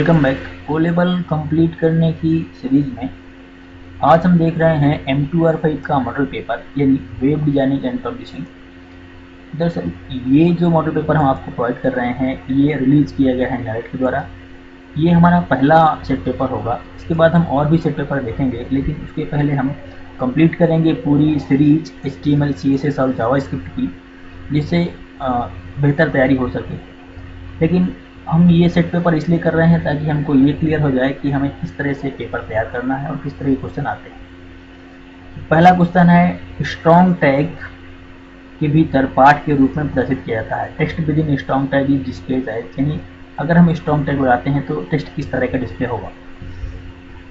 Welcome back. O level complete करने की series में आज हम देख रहे हैं M2R5 का मॉडल पेपर यानी वेब डिजाइनिंग एंड पब्लिशिंग। दरअसल ये जो मॉडल पेपर हम आपको प्रोवाइड कर रहे हैं ये रिलीज किया गया है NARED के द्वारा। ये हमारा पहला सेट पेपर होगा। इसके बाद हम और भी सेट पेपर देखेंगे, लेकिन उसके पहले हम कंप्लीट करेंगे पूरी सीरीज HTML CSS और जावास्क्रिप्ट की, जिससे बेहतर तैयारी हो सके। लेकिन हम ये सेट पेपर इसलिए कर रहे हैं ताकि हमको ये क्लियर हो जाए कि हमें किस तरह से पेपर तैयार करना है और किस तरह के क्वेश्चन आते हैं। पहला क्वेश्चन है स्ट्रॉन्ग टैग के भीतर पाठ के रूप में प्रदर्शित किया जाता है। Text within strong tag is displayed as, यानी अगर हम स्ट्रॉन्ग टैग लगाते हैं तो टेक्स्ट किस तरह का डिस्प्ले होगा।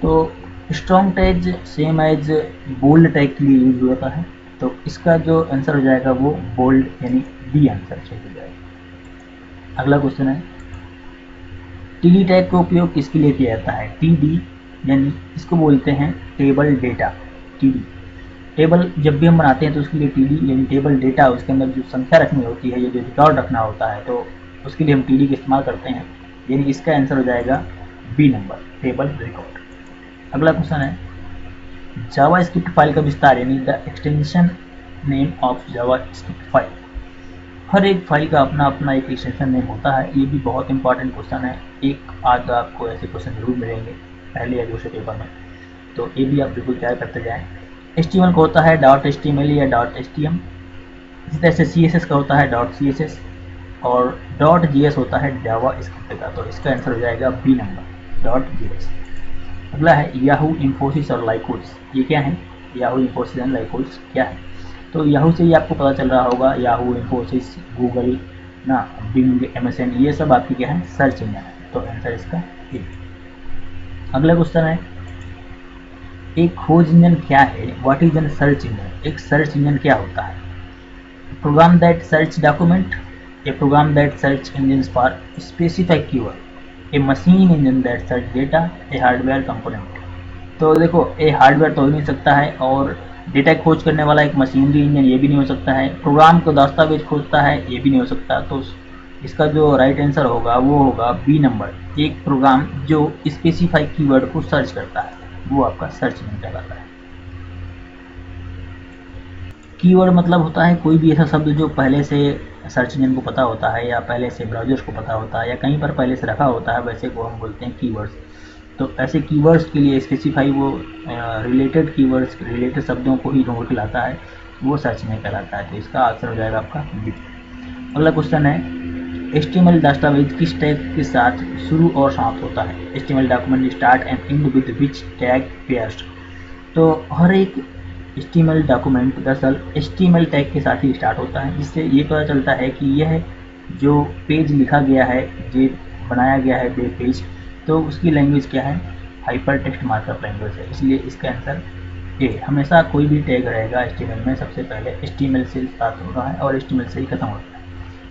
तो strong tag same as bold tag के लिए यूज होता है, तो इसका जो आंसर हो जाएगा वो बोल्ड यानी डी आंसर सही हो जाएगा। अगला क्वेश्चन है TD टैग का उपयोग किसके लिए किया जाता है। TD यानी इसको बोलते हैं टेबल डेटा। TD टेबल जब भी हम बनाते हैं तो उसके लिए TD यानी टेबल डेटा, उसके अंदर जो संख्या रखनी होती है या जो रिकॉर्ड रखना होता है, तो उसके लिए हम TD का इस्तेमाल करते हैं। यानी इसका आंसर हो जाएगा बी नंबर, टेबल रिकॉर्ड। अगला क्वेश्चन है जावास्क्रिप्ट फाइल का विस्तार यानी the extension name of JavaScript file. हर एक फाइल का अपना अपना एक एक्सटेंशन नेम होता है। ये भी बहुत इंपॉर्टेंट क्वेश्चन है। एक आध आपको ऐसे क्वेश्चन जरूर मिलेंगे पहले या दूसरे पेपर में, तो ये भी आप बिल्कुल तैयार करते जाएं। HTML का होता है .html या .htm, इसी तरह से CSS का होता है .css और .js होता है जावास्क्रिप्ट का, तो इसका आंसर हो जाएगा बी नंबर .js। अगला है याहू, इन्फोसिस और लाइकोड्स। ये क्या है? याहू, इन्फोसिस एंड लाइकोड्स क्या है? तो याहू से ही आपको पता चल रहा होगा, याहू, इन्फोसिस, गूगल ना, बिंग, MSN, ये सब आपकी क्या है? सर्च इंजन है, तो आंसर इसका ए। अगला क्वेश्चन है एक खोज इंजन क्या है? What is an search engine? एक सर्च इंजन क्या होता है? Program that search document, a program that search engine for specified keyword, a machine engine that search data, a hardware component. तो देखो, ए हार्डवेयर तो हो नहीं सकता है, और डेटा खोज करने वाला एक मशीनरी इंजन ये भी नहीं हो सकता है, प्रोग्राम को दस्तावेज खोजता है ये भी नहीं हो सकता। तो इसका जो राइट आंसर होगा वो होगा बी नंबर, एक प्रोग्राम जो स्पेसिफाइड कीवर्ड को सर्च करता है, वो आपका सर्च इंजन कहलाता है। कीवर्ड मतलब होता है कोई भी ऐसा शब्द जो पहले से सर्च इंजन को पता होता है या पहले से ब्राउजर्स को पता होता है या कहीं पर पहले से रखा होता है, वैसे को हम बोलते हैं कीवर्ड्स। तो ऐसे कीवर्ड्स के लिए स्पेसिफाई वो रिलेटेड कीवर्ड्स, रिलेटेड शब्दों को ही ढूंढ के लाता है, वो सर्च में कहलाता है। तो इसका आंसर हो जाएगा आपका बी। अगला क्वेश्चन है HTML दस्तावेज किस टैग के साथ शुरू और समाप्त होता है? HTML document start and and with which tag pairs. तो हर एक HTML डॉक्यूमेंट दरअसल HTML टैग के साथ ही स्टार्ट होता है, जिससे ये पता चलता है कि यह जो पेज लिखा गया है, जो बनाया गया है वेब पेज, तो उसकी लैंग्वेज क्या है? हाइपर टेक्स्ट मार्कअप लैंग्वेज है, इसलिए इसका आंसर ए। हमेशा कोई भी टैग रहेगा HTML में सबसे पहले HTML से स्टार्ट होता है और HTML से ही खत्म होता है।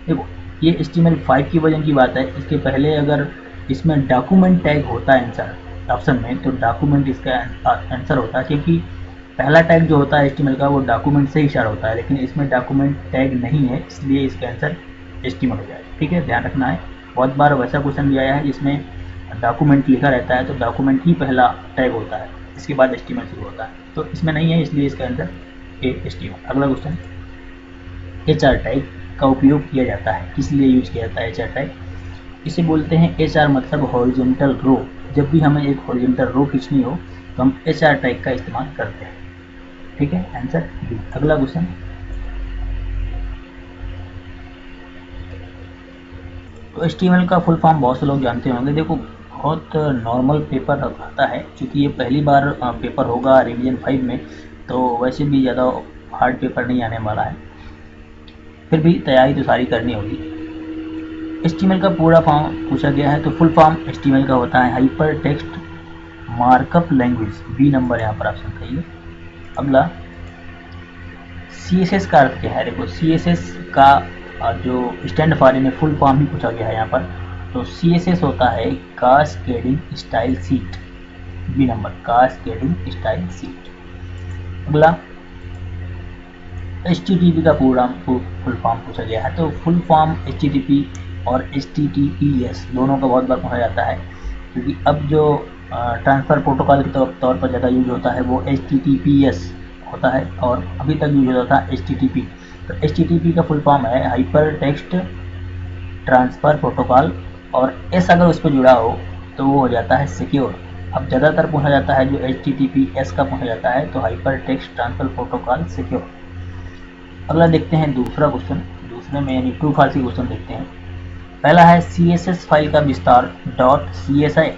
देखो, ये HTML5 की वर्जन की बात है। इसके पहले अगर इसमें डॉक्यूमेंट टैग होता है आंसर ऑप्शन में, तो डॉक्यूमेंट इसका आंसर होता है, क्योंकि पहला टैग जो होता है HTML का वो डॉक्यूमेंट से ही स्टार्ट होता है, लेकिन इसमें डॉक्यूमेंट टैग नहीं है, इसलिए इसका आंसर HTML हो जाएगा। ठीक है, ध्यान रखना है। बहुत बार वैसा क्वेश्चन भी आया है जिसमें डॉक्यूमेंट लिखा रहता है तो डॉक्यूमेंट ही पहला टैग होता है, इसके बाद HTML शुरू होता है, तो इसमें नहीं है, इसलिए इसका आंसर ए HTML। अगला क्वेश्चन HR टैग का उपयोग किया जाता है, किस लिए यूज किया जाता है HR टैग? इसे बोलते हैं HR मतलब हॉरिजॉन्टल रो। जब भी हमें एक हॉरिजॉन्टल रो खींचनी हो तो हम HR टैग का इस्तेमाल करते हैं। ठीक है, आंसर बी। अगला क्वेश्चन तो HTML का फुल फॉर्म बहुत से लोग जानते होंगे। देखो, बहुत नॉर्मल पेपर आता है, क्योंकि ये पहली बार पेपर होगा रिवीजन 5 में, तो वैसे भी ज़्यादा हार्ड पेपर नहीं आने वाला है, फिर भी तैयारी तो सारी करनी होगी। HTML का पूरा फॉर्म पूछा गया है, तो फुल फॉर्म HTML का होता है hyper text markup language, B number यहाँ पर ऑप्शन सही है। अगला CSS का अर्थ क्या है? देखो, CSS का जो स्टैंड फॉर में फुल फॉर्म ही पूछा गया है यहाँ पर, तो CSS होता है cascading style sheet, B number, cascading style sheet. अगला HTTP का पूरा फुल फॉर्म पूछा गया है, तो फुल फॉर्म HTTP और HTTPS दोनों का बहुत बार पूछा जाता है। क्योंकि अब जो ट्रांसफ़र प्रोटोकॉल के तौर पर ज़्यादा यूज होता है वो HTTPS होता है, और अभी तक यूज होता था HTTP। तो HTTP का फुल फॉर्म है हाइपर टेक्स्ट ट्रांसफ़र प्रोटोकॉल, और एस अगर उस पर जुड़ा हो तो वो हो जाता है सिक्योर। अब ज़्यादातर पूछा जाता है जो HTTPS का पूछा जाता है, तो hyper text transfer protocol secure. अगला देखते हैं दूसरा क्वेश्चन, दूसरे में यानी ट्रू फॉल्स की क्वेश्चन देखते हैं। पहला है CSS फाइल का विस्तार .cs है,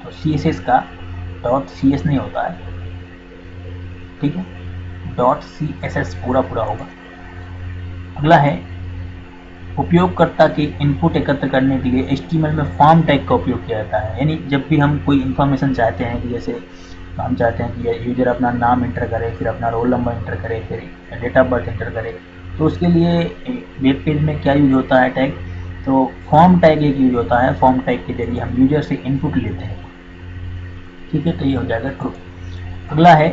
तो CSS का .cs नहीं होता है, ठीक है, .css पूरा होगा। अगला है उपयोगकर्ता के इनपुट एकत्र करने के लिए HTML में फॉर्म टैग का उपयोग किया जाता है। यानी जब भी हम कोई इन्फॉर्मेशन चाहते हैं कि जैसे हम चाहते हैं कि यूजर अपना नाम इंटर करे, फिर अपना रोल नंबर इंटर करे, फिर डेट ऑफ बर्थ इंटर करे, तो उसके लिए वेब पेज में क्या यूज होता है टैग, तो फॉर्म टैग एक यूज होता है। फॉर्म टैग के जरिए हम यूजर से इनपुट लेते हैं, ठीक है, तो ये हो जाएगा ट्रू। अगला है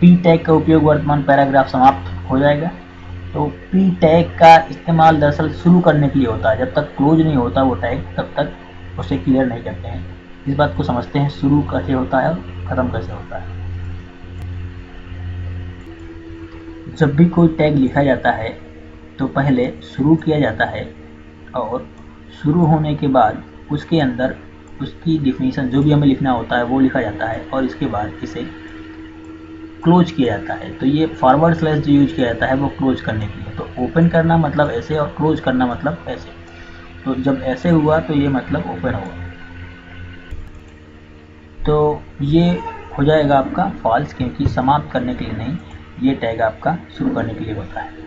p टैग का उपयोग वर्तमान पैराग्राफ समाप्त हो जाएगा, तो p टैग का इस्तेमाल दरअसल शुरू करने के लिए होता है। जब तक क्लोज नहीं होता वो टैग तब तक उसे क्लियर नहीं करते हैं। इस बात को समझते हैं शुरू कैसे होता है और ख़त्म कैसे होता है। जब भी कोई टैग लिखा जाता है तो पहले शुरू किया जाता है, और शुरू होने के बाद उसके अंदर उसकी डिफिनीशन जो भी हमें लिखना होता है वो लिखा जाता है, और इसके बाद इसे क्लोज किया जाता है। तो ये फॉरवर्ड स्लैश जो यूज किया जाता है वो क्लोज करने के लिए, तो ओपन करना मतलब ऐसे और क्लोज करना मतलब ऐसे। तो जब ऐसे हुआ तो ये मतलब ओपन हुआ, तो ये हो जाएगा आपका फॉल्स, क्योंकि समाप्त करने के लिए नहीं, ये टैग आपका शुरू करने के लिए होता है।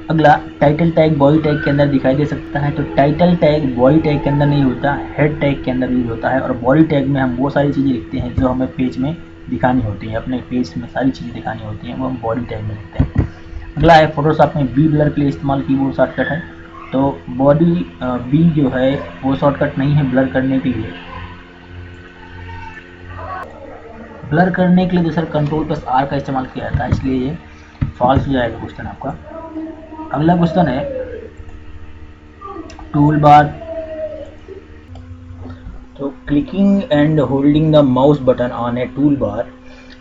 अगला टाइटल टैग बॉडी टैग के अंदर दिखाई दे सकता है, तो टाइटल टैग बॉडी टैग के अंदर नहीं होता, हेड टैग के अंदर यूज होता है। और बॉडी टैग में हम वो सारी चीज़ें लिखते हैं जो हमें पेज में दिखानी होती है, अपने पेज में सारी चीज़ें दिखानी होती हैं वो हम बॉडी टैग में लिखते हैं। अगला है फोटोशॉप में बी ब्लर के लिए इस्तेमाल कीबोर्ड शॉर्टकट है, तो बॉडी बी जो है वो शॉर्टकट नहीं है ब्लर करने के लिए। ब्लर करने के लिए दरअसल Ctrl+R का इस्तेमाल किया जाता है, इसलिए ये फॉल्स हो जाएगा क्वेश्चन आपका। अगला क्वेश्चन है टूल बार, तो clicking and holding the mouse button on a tool bar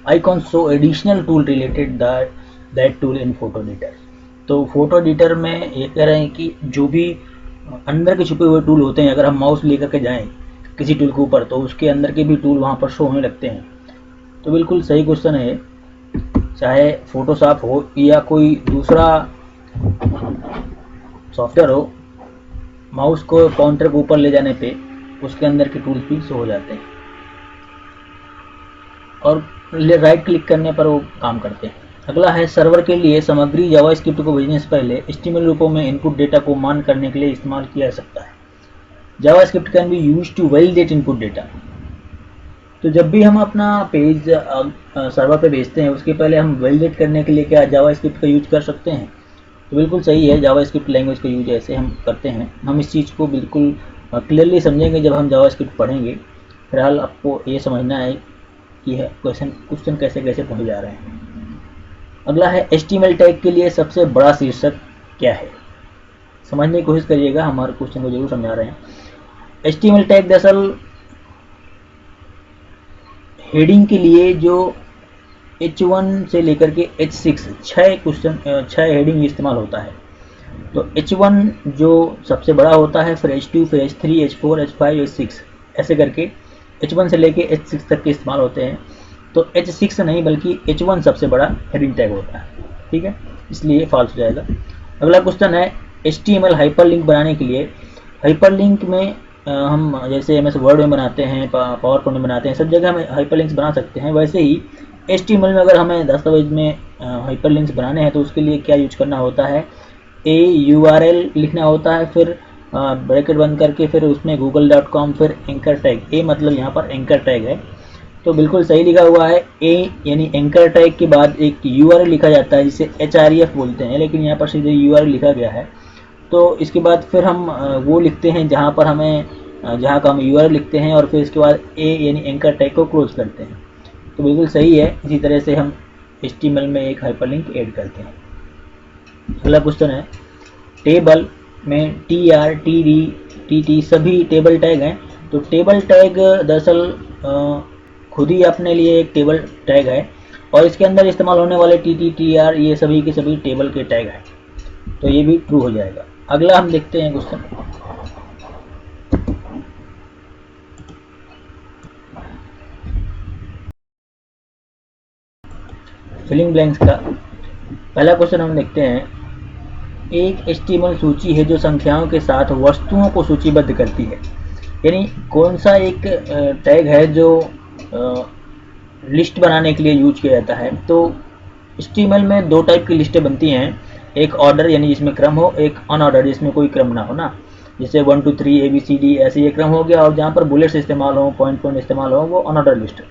icon show additional tool related that tool in photo editor. तो फोटो एडिटर में ये कह रहे हैं कि जो भी अंदर के छुपे हुए टूल होते हैं, अगर हम माउस लेकर के जाएं किसी टूल के ऊपर तो उसके अंदर के भी टूल वहाँ पर शो होने लगते हैं। तो बिल्कुल सही क्वेश्चन है, चाहे फोटोशॉप हो या कोई दूसरा सॉफ्टवेयर हो, माउस को काउंटर के ऊपर ले जाने पे उसके अंदर के टूल्स भी शो हो जाते हैं, और राइट क्लिक करने पर वो काम करते हैं। अगला है सर्वर के लिए सामग्री जावास्क्रिप्ट को भेजने से पहले HTML रूपों में इनपुट डेटा को मान करने के लिए इस्तेमाल किया जा सकता है। JavaScript can be used to validate input data. तो जब भी हम अपना पेज सर्वर पे भेजते हैं उसके पहले हम वैलिडेट करने के लिए क्या जावास्क्रिप्ट का यूज कर सकते हैं, तो बिल्कुल सही है, जावास्क्रिप्ट लैंग्वेज का यूज ऐसे हम करते हैं। हम इस चीज़ को बिल्कुल क्लियरली समझेंगे जब हम जावास्क्रिप्ट पढ़ेंगे। फिलहाल आपको ये समझना है कि है क्वेश्चन कैसे कैसे पढ़े जा रहे हैं। अगला है HTML टैग के लिए सबसे बड़ा शीर्षक क्या है, समझने की कोशिश करिएगा, हमारे क्वेश्चन को जरूर समझा रहे हैं। HTML टैग दरअसल हेडिंग के लिए जो H1 से लेकर के H6 छः हेडिंग इस्तेमाल होता है। तो H1 जो सबसे बड़ा होता है, फिर H2, फिर H3, H4, H5, H6 ऐसे करके H1 से लेके H6 तक के इस्तेमाल होते हैं। तो H6 नहीं बल्कि H1 सबसे बड़ा हेडिंग टैग होता है, ठीक है, इसलिए फॉल्स हो जाएगा। अगला क्वेश्चन है HTML हाइपरलिंक बनाने के लिए, हाइपरलिंक में हम जैसे MS वर्ड में बनाते हैं, पावर पॉइंट में बनाते हैं, सब जगह हम हाइपरलिंक्स बना सकते हैं। वैसे ही HTML में अगर हमें दस्तावेज में हाइपरलिंक्स बनाने हैं तो उसके लिए क्या यूज करना होता है, URL लिखना होता है, फिर ब्रैकेट बंद करके फिर उसमें google.com, फिर एंकर टैग, मतलब यहाँ पर एंकर टैग है, तो बिल्कुल सही लिखा हुआ है। यानी एंकर टैग के बाद एक URL लिखा जाता है जिसे href बोलते हैं, लेकिन यहाँ पर सीधे URL लिखा गया है। तो इसके बाद फिर हम वो लिखते हैं जहाँ पर हमें जहाँ का हम URL लिखते हैं, और फिर इसके बाद यानी एंकर टैग को क्लोज करते हैं। तो बिल्कुल सही है, इसी तरह से हम HTML में एक हाइपरलिंक ऐड करते हैं। अगला क्वेश्चन है टेबल में TR, TD, TT सभी टेबल टैग हैं, तो टेबल टैग दरअसल खुद ही अपने लिए एक टेबल टैग है और इसके अंदर इस्तेमाल होने वाले टी टी टी आर ये सभी के सभी टेबल के टैग हैं, तो ये भी ट्रू हो जाएगा। अगला हम देखते हैं क्वेश्चन। फिलिंग ब्लैंक्स का पहला क्वेश्चन हम देखते हैं। एक HTML सूची है जो संख्याओं के साथ वस्तुओं को सूचीबद्ध करती है, यानी कौन सा एक टैग है जो लिस्ट बनाने के लिए यूज किया जाता है। तो HTML में दो टाइप की लिस्टें बनती हैं, एक ऑर्डर यानी जिसमें क्रम हो, एक अनऑर्डर जिसमें कोई क्रम ना हो ना, जैसे 1 2 3 ABCD ऐसे ये क्रम हो गया, और जहाँ पर बुलेट्स इस्तेमाल हो, पॉइंट पॉइंट इस्तेमाल हो, वो अनऑर्डर लिस्ट।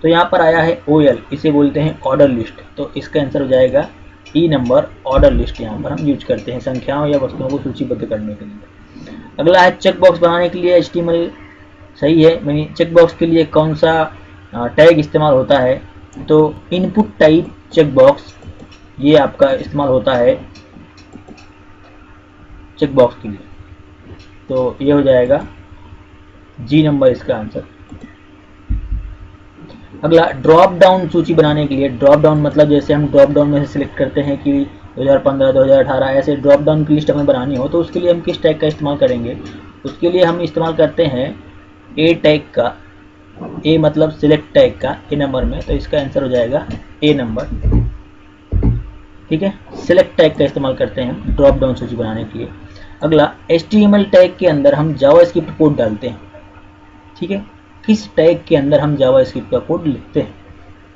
तो यहाँ पर आया है OL, इसे बोलते हैं ऑर्डर लिस्ट, तो इसका आंसर हो जाएगा ई नंबर, ऑर्डर लिस्ट यहाँ पर हम यूज करते हैं संख्याओं या वस्तुओं को सूचीबद्ध करने के लिए। अगला है चेक बॉक्स बनाने के लिए HTML सही है, यानी चेक बॉक्स के लिए कौन सा टैग इस्तेमाल होता है। तो इनपुट टाइप चेक बॉक्स ये आपका इस्तेमाल होता है चेक बॉक्स के लिए, तो ये हो जाएगा जी नंबर इसका आंसर। अगला ड्रॉप डाउन सूची बनाने के लिए, ड्रॉप डाउन मतलब जैसे हम ड्रॉप डाउन में से सिलेक्ट करते हैं कि 2015 2018 ऐसे ड्रॉप डाउन की लिस्ट हमें बनानी हो, तो उसके लिए हम किस टैग का इस्तेमाल करेंगे। उसके लिए हम इस्तेमाल करते हैं ए टैग का, ए मतलब सिलेक्ट टैग का ए नंबर में, तो इसका आंसर हो जाएगा ए नंबर। ठीक है, सिलेक्ट टैग का इस्तेमाल करते हैं ड्रॉप डाउन सूची बनाने के लिए। अगला HTML टैग के अंदर हम जावास्क्रिप्ट कोड डालते हैं। ठीक है, किस टैग के अंदर हम जावास्क्रिप्ट का कोड लिखते हैं,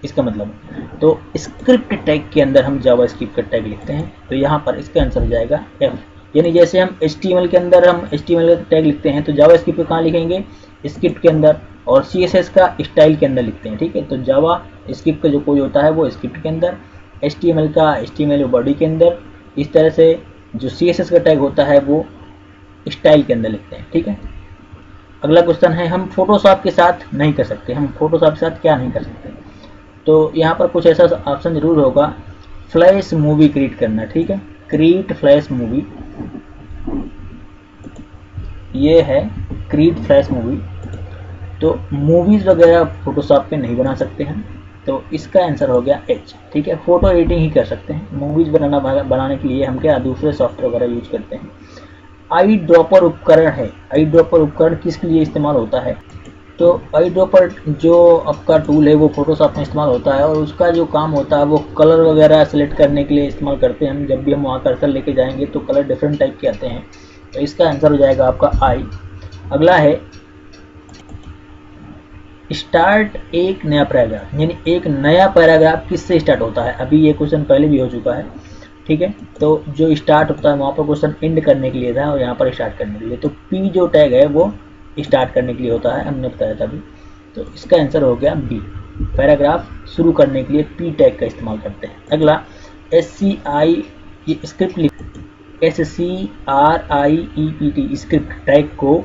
इसका मतलब, तो स्क्रिप्ट टैग के अंदर हम जावास्क्रिप्ट का टैग लिखते हैं, तो यहाँ पर इसका आंसर हो जाएगा F। यानी जैसे हम HTML के अंदर हम HTML का टैग लिखते हैं, तो जावास्क्रिप्ट कहाँ लिखेंगे, स्क्रिप्ट के अंदर, और CSS का स्टाइल के अंदर लिखते हैं। ठीक है, तो जावा स्क्रिप्ट का जो कोड होता है वो स्क्रिप्ट के अंदर, HTML का HTML बॉडी के अंदर, इस तरह से जो CSS का टैग होता है वो स्टाइल के अंदर लिखते हैं। ठीक है, अगला क्वेश्चन है, हम फोटोशॉप के साथ नहीं कर सकते, हम फोटोशॉप के साथ क्या नहीं कर सकते। तो यहाँ पर कुछ ऐसा ऑप्शन जरूर होगा, फ्लैश मूवी क्रिएट करना। ठीक है, क्रिएट फ्लैश मूवी, ये है क्रिएट फ्लैश मूवी। तो मूवीज वगैरह फोटोशॉप पे नहीं बना सकते हैं, तो इसका आंसर हो गया H। ठीक है, फोटो एडिटिंग ही कर सकते हैं, मूवीज बनाने के लिए हम क्या दूसरे सॉफ्टवेयर वगैरह यूज करते हैं। आई ड्रॉपर उपकरण है, आई ड्रॉपर उपकरण किसके लिए इस्तेमाल होता है। तो आई ड्रॉपर जो आपका टूल है वो फोटोशॉप में इस्तेमाल होता है, और उसका जो काम होता है वो कलर वगैरह सेलेक्ट करने के लिए इस्तेमाल करते हैं हम। जब भी हम वहाँ कर्सर लेके जाएंगे तो कलर डिफरेंट टाइप के आते हैं, तो इसका आंसर हो जाएगा आपका आई। अगला है स्टार्ट एक नया पैराग्राफ, यानी एक नया पैराग्राफ किससे स्टार्ट होता है। अभी ये क्वेश्चन पहले भी हो चुका है। ठीक है, तो जो स्टार्ट होता है वहाँ पर क्वेश्चन एंड करने के लिए था और यहाँ पर स्टार्ट करने के लिए, तो पी जो टैग है वो स्टार्ट करने के लिए होता है, हमने बताया था अभी। तो इसका आंसर हो गया बी, पैराग्राफ शुरू करने के लिए पी टैग का इस्तेमाल करते हैं। अगला SCI, ये स्क्रिप्ट लिख, SCRIEPT स्क्रिप्ट टैग को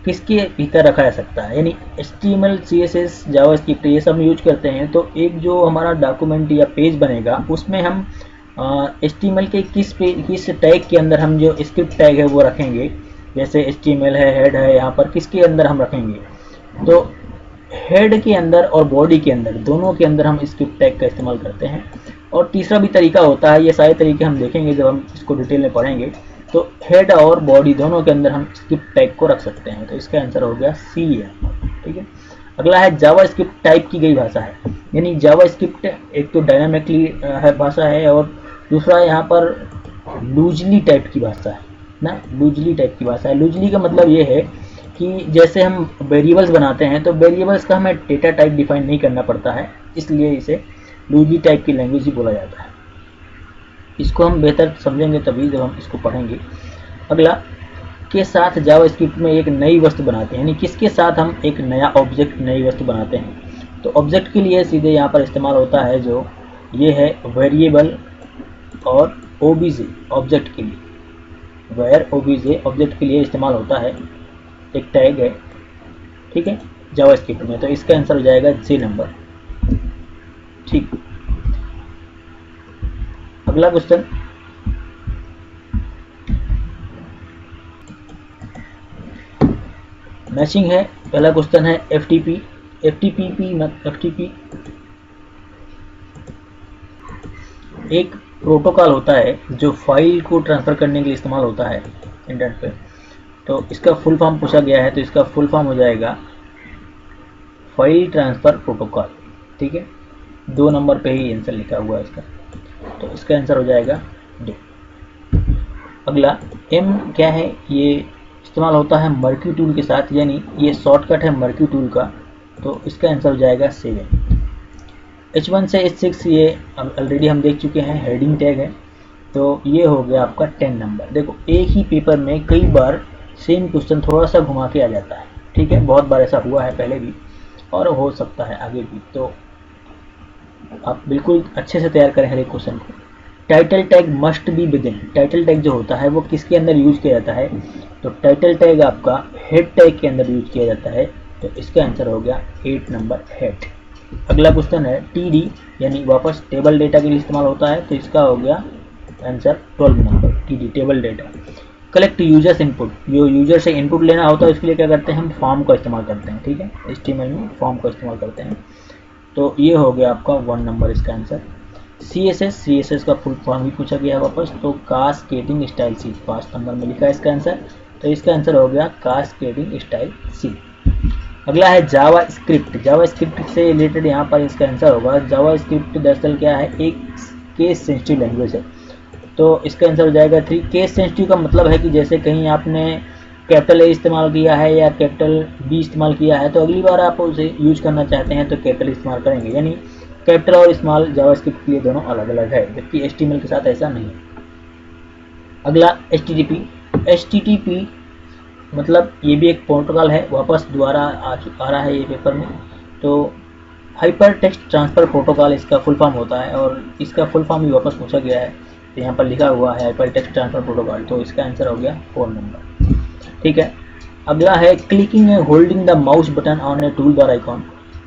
किसके भीतर रखा जा सकता है, यानी HTML CSS जावास्क्रिप्ट ये सब यूज करते हैं। तो एक जो हमारा डॉक्यूमेंट या पेज बनेगा उसमें हम HTML के किस टैग के अंदर हम जो स्क्रिप्ट टैग है वो रखेंगे। जैसे HTML है, हेड है, यहाँ पर किसके अंदर हम रखेंगे, तो हेड के अंदर और बॉडी के अंदर, दोनों के अंदर हम स्क्रिप्ट टैग का इस्तेमाल करते हैं। और तीसरा भी तरीका होता है, ये सारे तरीके हम देखेंगे जब हम इसको डिटेल में पढ़ेंगे। तो हेड और बॉडी दोनों के अंदर हम स्क्रिप्ट टैग को रख सकते हैं, तो इसका आंसर हो गया सी है। ठीक है, अगला है जावास्क्रिप्ट टाइप की गई भाषा है, यानी जावास्क्रिप्ट एक तो डायनामिकली है भाषा है, और दूसरा यहाँ पर लूजली टाइप की भाषा है ना, लूजली टाइप की भाषा है। लूजली का मतलब ये है कि जैसे हम वेरिएबल्स बनाते हैं तो वेरिएबल्स का हमें डेटा टाइप डिफाइन नहीं करना पड़ता है, इसलिए इसे लूजली टाइप की लैंग्वेज ही बोला जाता है। इसको हम बेहतर समझेंगे तभी जब हम इसको पढ़ेंगे। अगला के साथ जावास्क्रिप्ट में एक नई वस्तु बनाते हैं, यानी किसके साथ हम एक नया ऑब्जेक्ट, नई वस्तु बनाते हैं। तो ऑब्जेक्ट के लिए सीधे यहाँ पर इस्तेमाल होता है जो ये है वेरिएबल और ओबीजे ऑब्जेक्ट के लिए, वेयर ओबीजे ऑब्जेक्ट के लिए इस्तेमाल होता है, एक टैग है। ठीक है, जावास्क्रिप्ट में, तो इसका आंसर हो जाएगा C नंबर। ठीक, अगला क्वेश्चन, मैचिंग है। पहला क्वेश्चन है FTP। FTP एक प्रोटोकॉल होता है जो फाइल को ट्रांसफ़र करने के लिए इस्तेमाल होता है इंटरनेट पे। तो इसका फुल फॉर्म पूछा गया है, तो इसका फुल फॉर्म हो जाएगा फाइल ट्रांसफ़र प्रोटोकॉल। ठीक है, 2 नंबर पे ही आंसर लिखा हुआ है इसका, तो इसका आंसर हो जाएगा 2। अगला M क्या है, ये इस्तेमाल होता है मर्क्यू टूल के साथ, यानी ये शॉर्टकट है मर्क्यू टूल का, तो इसका आंसर हो जाएगा 7। H1 से H6 ये ऑलरेडी हम देख चुके हैं, हेडिंग टैग है, तो ये हो गया आपका 10 नंबर। देखो एक ही पेपर में कई बार सेम क्वेश्चन थोड़ा सा घुमा के आ जाता है, ठीक है, बहुत बार ऐसा हुआ है पहले भी और हो सकता है आगे भी, तो आप बिल्कुल अच्छे से तैयार करें हर एक क्वेश्चन को। Title tag must be within. Title tag जो होता है वो किसके अंदर यूज किया जाता है, तो टाइटल टैग आपका हेड टैग के अंदर यूज किया जाता है, तो इसका आंसर हो गया 8 नंबर हेड। अगला क्वेश्चन है TD, यानी वापस टेबल डेटा के लिए इस्तेमाल होता है, तो इसका हो गया answer 12 number TD table data. Collect users input, जो यूजर से इनपुट लेना होता है उसके लिए क्या करते हैं, हम फॉर्म का इस्तेमाल करते हैं। ठीक है, HTML में फॉर्म का इस्तेमाल करते हैं, तो ये हो गया आपका 1 नंबर इसका आंसर। CSS का फुल फॉर्म भी पूछा गया वापस, तो कास्केडिंग स्टाइल सी 5 नंबर में लिखा है इसका आंसर, तो इसका आंसर हो गया कास्केडिंग स्टाइल सी। अगला है जावा स्क्रिप्ट। जावा स्क्रिप्ट से रिलेटेड यहाँ पर इसका आंसर होगा, जावा स्क्रिप्ट दरअसल क्या है, एक केस सेंसिटिव लैंग्वेज है, तो इसका आंसर हो जाएगा 3। केस सेंसिटिव का मतलब है कि जैसे कहीं आपने कैपिटल A इस्तेमाल किया है या कैपिटल B इस्तेमाल किया है, तो अगली बार आप उसे यूज करना चाहते हैं तो कैपिटल इस्तेमाल करेंगे, यानी कैपिटल और स्मॉल जावास्क्रिप्ट के लिए दोनों अलग अलग है, जबकि HTML के साथ ऐसा नहीं है। अगला HTTP मतलब ये भी एक प्रोटोकॉल है, वापस दोबारा आ रहा है ये पेपर में, तो हाइपर टेक्स्ट ट्रांसफ़र प्रोटोकॉल इसका फुल फॉर्म होता है, और इसका फुल फॉर्म भी वापस पूछा गया है, तो यहाँ पर लिखा हुआ है हाइपर टेक्स्ट ट्रांसफ़र प्रोटोकॉल, तो इसका आंसर हो गया 4 नंबर। ठीक है, अगला है clicking and holding the mouse button on a tool bar icon.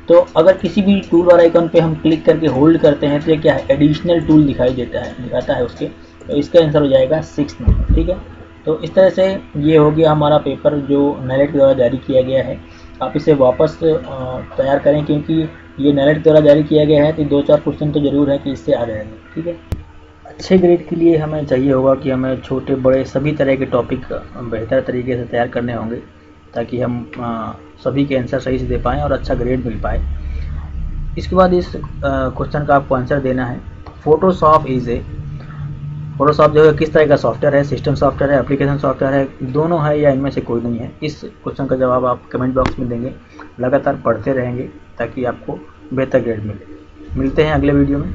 तो अगर किसी भी टूल बार आइकॉन पे हम क्लिक करके होल्ड करते हैं तो ये क्या है, एडिशनल टूल दिखाता है उसके, तो इसका आंसर हो जाएगा 6 नंबर। ठीक है, तो इस तरह से ये हो गया हमारा पेपर जो NALED द्वारा जारी किया गया है। आप इसे वापस तैयार करें, क्योंकि ये NALED द्वारा जारी किया गया है, तो 2-4 क्वेश्चन तो ज़रूर है कि इससे आ जाएंगे। ठीक है, अच्छे ग्रेड के लिए हमें चाहिए होगा कि हमें छोटे बड़े सभी तरह के टॉपिक बेहतर तरीके से तैयार करने होंगे, ताकि हम सभी के आंसर सही से दे पाएँ और अच्छा ग्रेड मिल पाए। इसके बाद इस क्वेश्चन का आपको आंसर देना है। फोटोशॉप जो है किस तरह का सॉफ्टवेयर है, सिस्टम सॉफ्टवेयर है, एप्लीकेशन सॉफ्टवेयर है, दोनों है या इनमें से कोई नहीं है? इस क्वेश्चन का जवाब आप कमेंट बॉक्स में देंगे। लगातार पढ़ते रहेंगे ताकि आपको बेहतर ग्रेड मिले। मिलते हैं अगले वीडियो में।